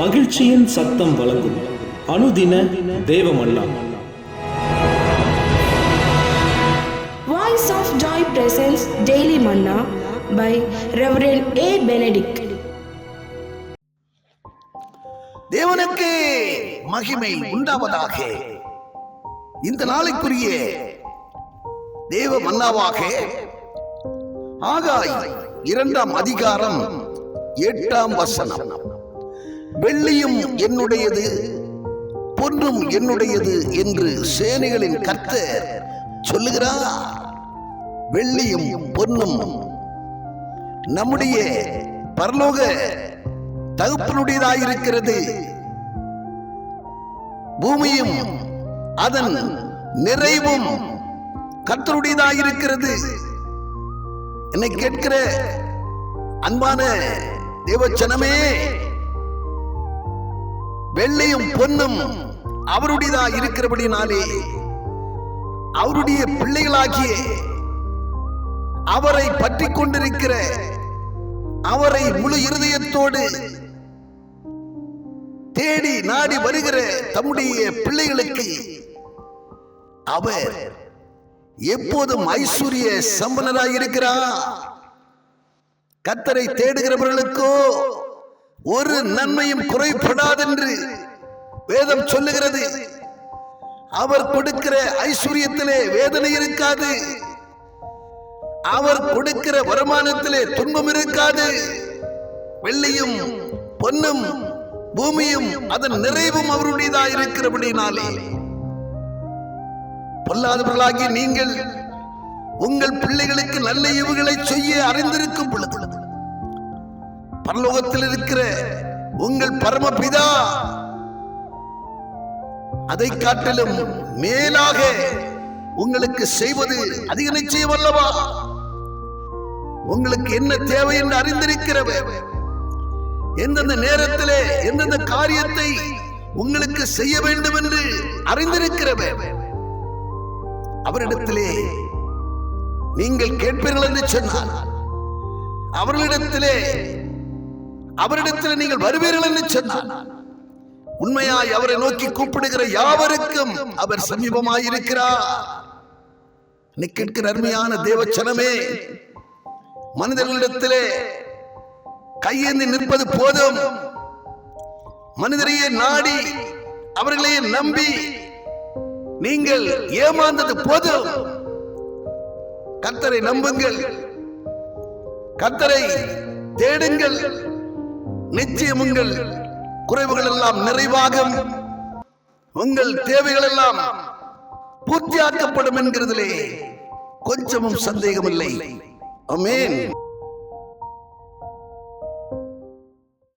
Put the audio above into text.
மகிழ்ச்சியின் சத்தம் வழங்கும் அனுதின தேவமன்னா. Voice of Joy presents Daily Manna by Reverend A. Benedict. தேவனுக்கு மகிமை உண்டாவதாக. இந்த நாளுக்குரிய தேவ மன்னாவாக ஆகாய் 2ஆம் அதிகாரம் 8ஆம் வசனம். வெள்ளியும் என்னுடையது, பொன்னும் என்னுடையது என்று சேனைகளின் கர்த்தர் சொல்லுகிறார். வெள்ளியும் பொன்னும் நம்முடைய பரலோக தகப்பனுடையதாயிருக்கிறது. பூமியும் அதன் நிறைவும் கர்த்தருடையதாயிருக்கிறது. என்னை கேட்கிற அன்பான தேவச்சனமே, வெள்ளியும் பொன்னும் அவருடையதா இருக்கிறபடினாலே அவருடைய பிள்ளைகளாகிய அவரை பற்றி கொண்டிருக்கிற, அவரை முழு இருதயத்தோடு தேடி நாடி வருகிற தம்முடைய பிள்ளைகளுக்கு அவர் எப்போதும் ஐஸ்வர்ய சம்பன்னராய் இருக்கிறார். கர்த்தரை தேடுகிறவர்களுக்கோ ஒரு நன்மையும் குறைபடாதென்று வேதம் சொல்லுகிறது. அவர் கொடுக்கிற ஐஸ்வர்யத்திலே வேதனை இருக்காது. அவர் கொடுக்கிற வருமானத்திலே துன்பம் இருக்காது. வெள்ளியும் பொன்னும் பூமியும் அதன் நிறைவும் அவருடையதாக இருக்கிறபடினாலே பொல்லாதவர்களாகி நீங்கள் உங்கள் பிள்ளைகளுக்கு நல்ல ஈவுகளை செய்ய அறிந்திருக்கும் பொழுது பரலோகத்தில் இருக்கிற உங்கள் பரமபிதா அதை காட்டிலும் மேலாக உங்களுக்கு செய்வது அதிக நிச்சயம் அல்லவா? உங்களுக்கு என்ன தேவை என்று அறிந்திருக்கிறவர், எந்தெந்த நேரத்திலே எந்தெந்த காரியத்தை உங்களுக்கு செய்ய வேண்டும் என்று அறிந்திருக்கிறவர், அவரிடத்திலே நீங்கள் கேட்பீர்கள் என்று சொன்னார். அவரிடத்திலே நீங்கள் வருவீர்கள் என்று சொன்னார். உண்மையாய் அவரை நோக்கி கூப்பிடுகிற யாவருக்கும் அவர் சமீபமாயிருக்கிறார். நீ கேட்கிற அருமையான தேவச்சனமே, மனிதர்களிடத்திலே கையேந்தி நிற்பது போதும். மனிதரையே நாடி அவர்களையே நம்பி நீங்கள் ஏமாந்தது போதும். கர்த்தரை நம்புங்கள், கர்த்தரை தேடுங்கள். நிச்சயம் உங்கள் குறைவுகள் எல்லாம் நிறைவாகும், உங்கள் தேவைகள் எல்லாம் பூர்த்தியாக்கப்படும் என்கிறதிலே கொஞ்சமும் சந்தேகமில்லை. ஆமென்.